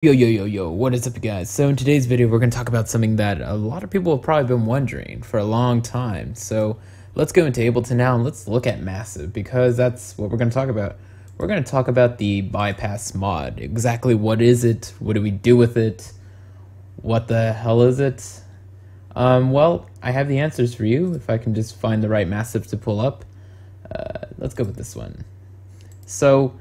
Yo, what is up, guys? So in today's video, we're going to talk about something that a lot of people have probably been wondering for a long time. So let's go into Ableton now and let's look at Massive, because that's what we're going to talk about. We're going to talk about the bypass mod. Exactly what is it? What do we do with it? What the hell is it? Well, I have the answers for you if I can just find the right Massive to pull up. Let's go with this one. So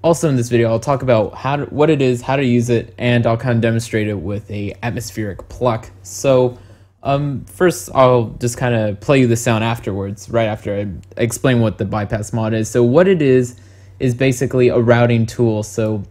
also in this video, I'll talk about what it is, how to use it, and I'll kind of demonstrate it with a atmospheric pluck. So first, I'll just kind of play you the sound afterwards, right after I explain what the bypass mod is. So what it is basically a routing tool. So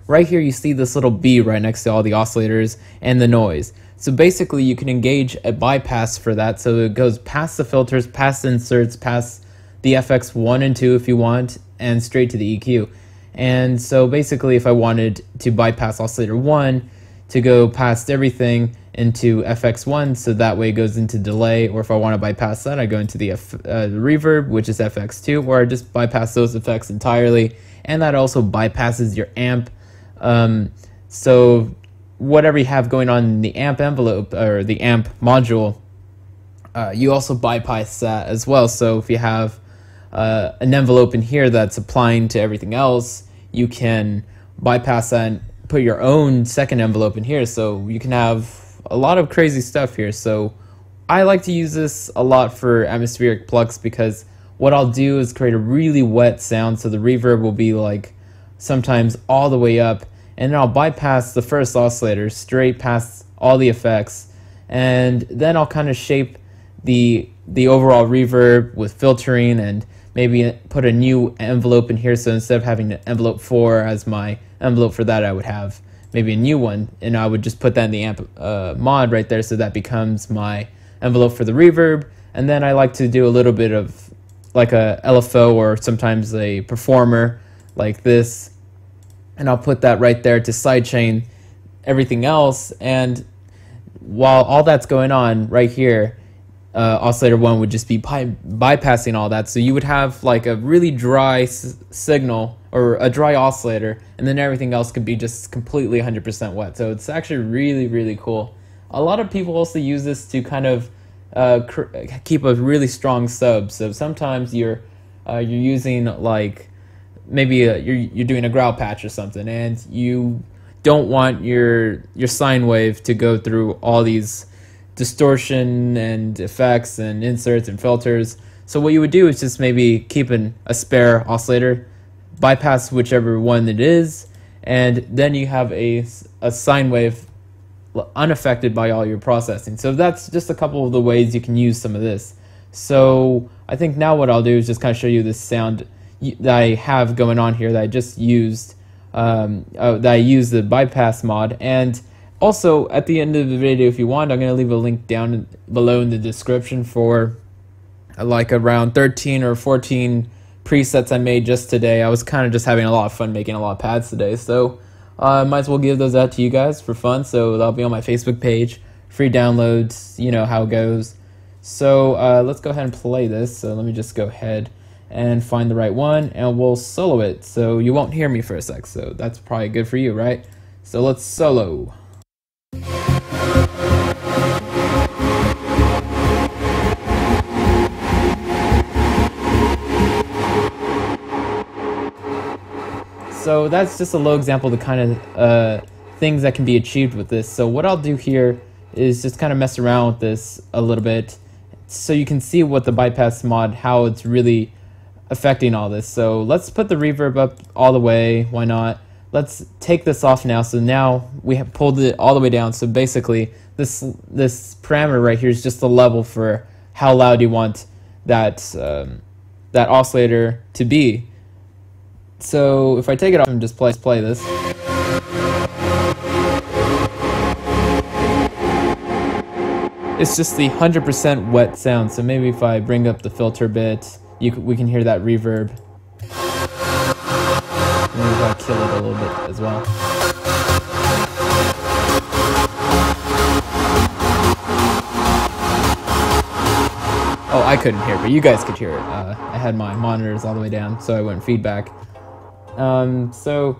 right here, you see this little B right next to all the oscillators and the noise. So basically, you can engage a bypass for that. So it goes past the filters, past inserts, past the FX 1 and 2 if you want, and straight to the EQ. And so basically, if I wanted to bypass oscillator 1 to go past everything into FX1, so that way it goes into delay, or if I want to bypass that, I go into the reverb, which is FX2, or I just bypass those effects entirely, and that also bypasses your amp. So whatever you have going on in the amp envelope, or the amp module, you also bypass that as well. So if you have an envelope in here that's applying to everything else, you can bypass that and put your own second envelope in here, so you can have a lot of crazy stuff here. So I like to use this a lot for atmospheric plucks, because what I'll do is create a really wet sound, so the reverb will be like sometimes all the way up, and then I'll bypass the first oscillator straight past all the effects, and then I'll kind of shape the overall reverb with filtering, and maybe put a new envelope in here. So instead of having envelope 4 as my envelope for that, I would have maybe a new one, and I would just put that in the amp mod right there, so that becomes my envelope for the reverb. And then I like to do a little bit of like a LFO, or sometimes a performer like this, and I'll put that right there to sidechain everything else. And while all that's going on right here, oscillator 1 would just be bypassing all that, so you would have like a really dry signal, or a dry oscillator, and then everything else could be just completely 100% wet. So it's actually really cool. A lot of people also use this to kind of keep a really strong sub. So sometimes you're using, like, maybe you're doing a growl patch or something, and you don't want your sine wave to go through all these distortion and effects and inserts and filters. So what you would do is just maybe keep a spare oscillator, bypass whichever one it is, and then you have a sine wave unaffected by all your processing. So that's just a couple of the ways you can use some of this. So I think now what I'll do is just kind of show you this sound that I have going on here that I just used, that I used the bypass mod. And also, at the end of the video, if you want, I'm going to leave a link down below in the description for like around 13 or 14 presets I made just today. I was kind of just having a lot of fun making a lot of pads today, so I might as well give those out to you guys for fun. So that'll be on my Facebook page, free downloads, you know how it goes. So let's go ahead and play this. So let me just go ahead and find the right one, and we'll solo it, so you won't hear me for a sec. So that's probably good for you, right? So let's solo. So that's just a low example of the kind of things that can be achieved with this. So what I'll do here is just kind of mess around with this a little bit, so you can see what the bypass mod, how it's really affecting all this. So let's put the reverb up all the way. Why not? Let's take this off now. So now we have pulled it all the way down. So basically, this parameter right here is just the level for how loud you want that that oscillator to be. So if I take it off and just play this, it's just the 100% wet sound. So maybe if I bring up the filter a bit, we can hear that reverb. Maybe if I kill it a little bit as well. Oh, I couldn't hear, but you guys could hear it. I had my monitors all the way down, so I went feedback. So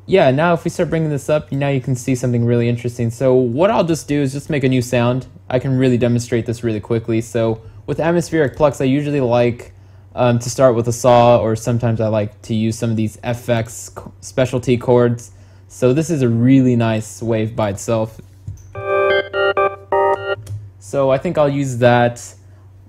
yeah, now if we start bringing this up, now you can see something really interesting. So what I'll just do is just make a new sound. I can really demonstrate this really quickly. So with atmospheric plucks, I usually like to start with a saw, or sometimes I like to use some of these FX specialty chords. So this is a really nice wave by itself. So I think I'll use that.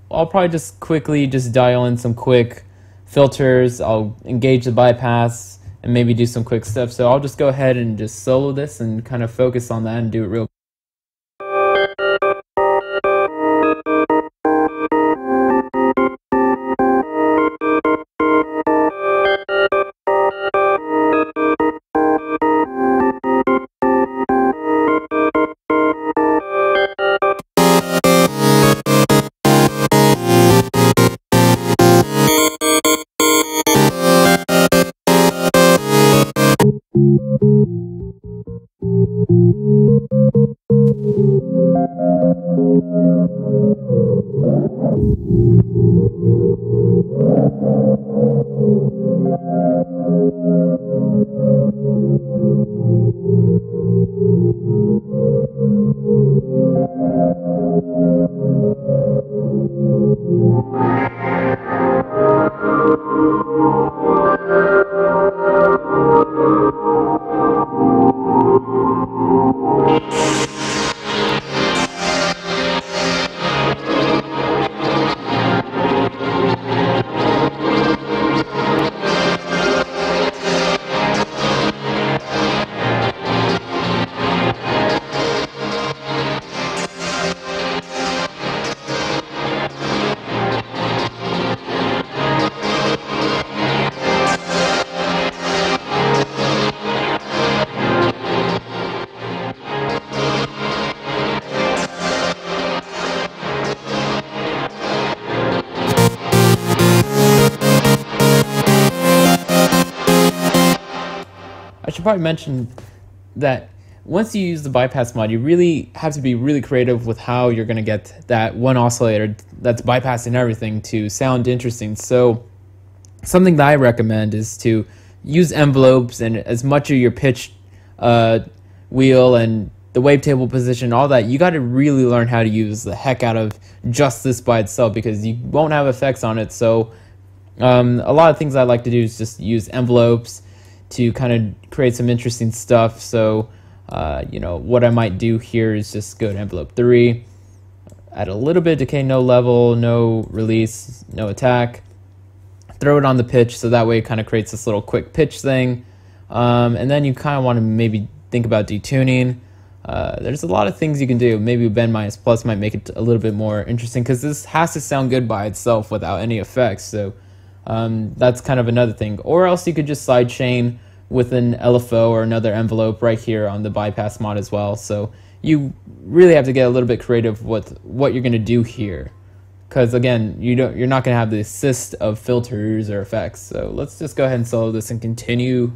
I'll probably just quickly just dial in some quick filters. I'll engage the bypass and maybe do some quick steps. So I'll just go ahead and just solo this and kind of focus on that and do it real quick. I should probably mention that once you use the bypass mod, you really have to be really creative with how you're going to get that one oscillator that's bypassing everything to sound interesting. So something that I recommend is to use envelopes, and as much of your pitch wheel and the wavetable position, all that, you got to really learn how to use the heck out of just this by itself, because you won't have effects on it. So a lot of things I like to do is just use envelopes to kind of create some interesting stuff. So you know, what I might do here is just go to envelope 3, add a little bit of decay, no level, no release, no attack, throw it on the pitch, so that way it kind of creates this little quick pitch thing. And then you kind of want to maybe think about detuning. There's a lot of things you can do. Maybe bend minus plus might make it a little bit more interesting, because this has to sound good by itself without any effects. So that's kind of another thing. Or else you could just sidechain with an LFO or another envelope right here on the bypass mod as well. So you really have to get a little bit creative with what you're going to do here, because again, you're not going to have the assist of filters or effects. So let's just go ahead and solo this and continue.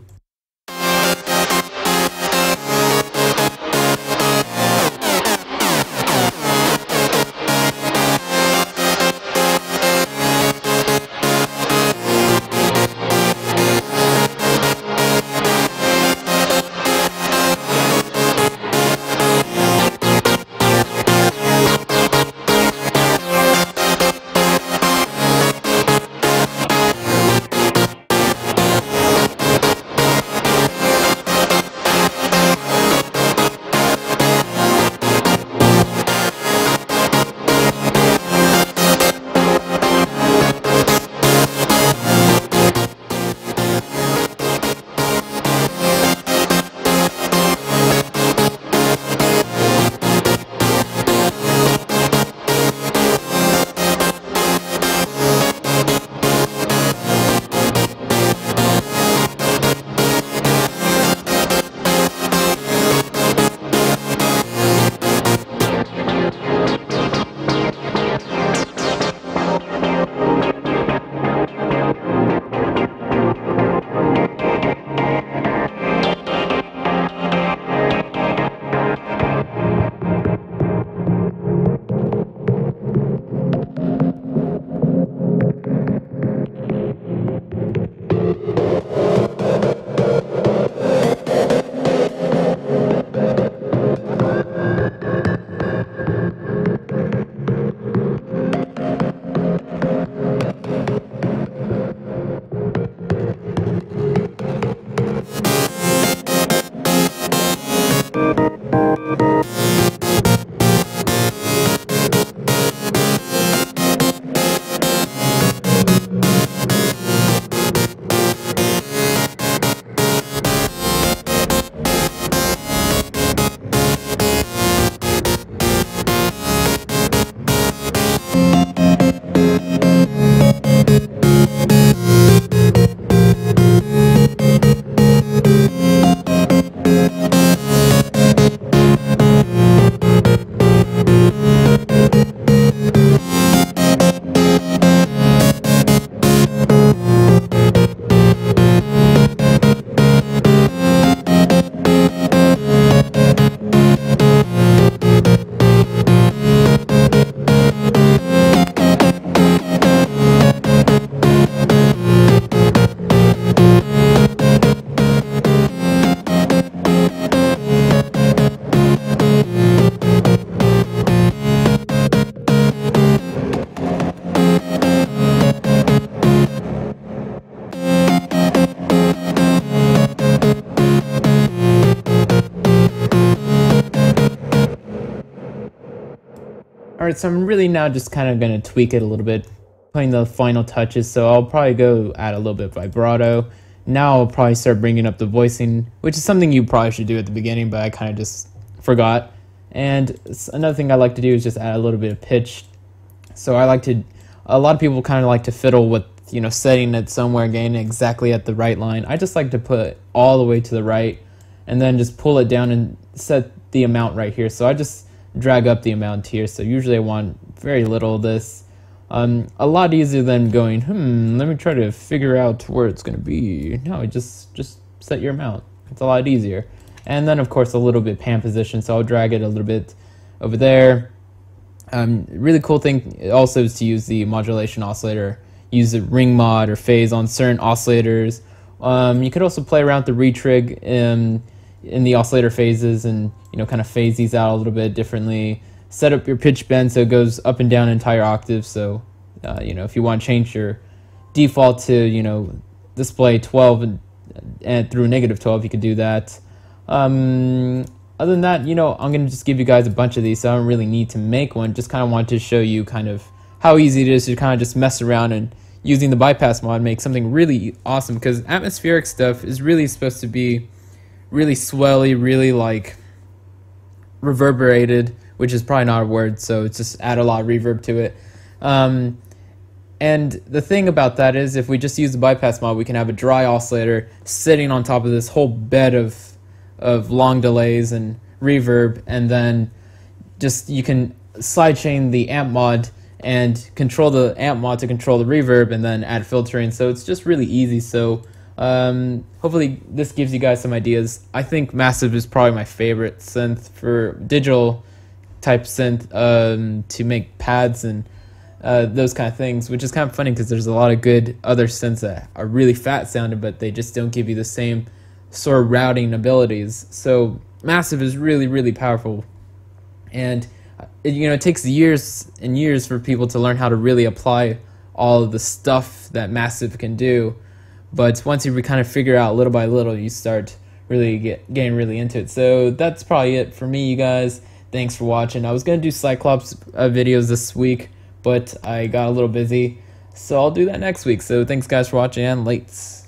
Alright, so I'm really now just kind of going to tweak it a little bit, putting the final touches. So I'll probably go add a little bit of vibrato. Now I'll probably start bringing up the voicing, which is something you probably should do at the beginning, but I kind of just forgot. And another thing I like to do is just add a little bit of pitch. So a lot of people kind of like to fiddle with, setting it somewhere, getting exactly at the right line. I just like to put it all the way to the right and then just pull it down and set the amount right here. So I just drag up the amount here. So usually I want very little of this. A lot easier than going, let me try to figure out where it's going to be. No, just set your amount. It's a lot easier. And then, of course, a little bit pan position. So I'll drag it a little bit over there. Really cool thing also is to use the modulation oscillator. Use the ring mod or phase on certain oscillators. You could also play around with the retrig in the oscillator phases and kind of phase these out a little bit differently. Set up your pitch bend so it goes up and down entire octaves. So if you want to change your default to display 12 and through -12, you could do that. Other than that, I'm gonna just give you guys a bunch of these, so I don't really need to make one. Just kind of want to show you kind of how easy it is to kind of just mess around, and using the bypass mod make something really awesome, because atmospheric stuff is really supposed to be really swelly, really like reverberated, which is probably not a word, so it's just add a lot of reverb to it. And the thing about that is, if we just use the bypass mod, we can have a dry oscillator sitting on top of this whole bed of long delays and reverb, and then you can sidechain the amp mod and control the amp mod to control the reverb, and then add filtering. So it's just really easy. So hopefully this gives you guys some ideas. I think Massive is probably my favorite synth for digital type synth to make pads and those kind of things, which is kind of funny because there's a lot of good other synths that are really fat sounding, but they just don't give you the same sort of routing abilities. So Massive is really, really powerful, and it takes years and years for people to learn how to really apply all of the stuff that Massive can do. But once you kind of figure out little by little, you start really getting really into it. So that's probably it for me, you guys. Thanks for watching. I was gonna do Cyclops videos this week, but I got a little busy, so I'll do that next week. So thanks guys for watching, and lates.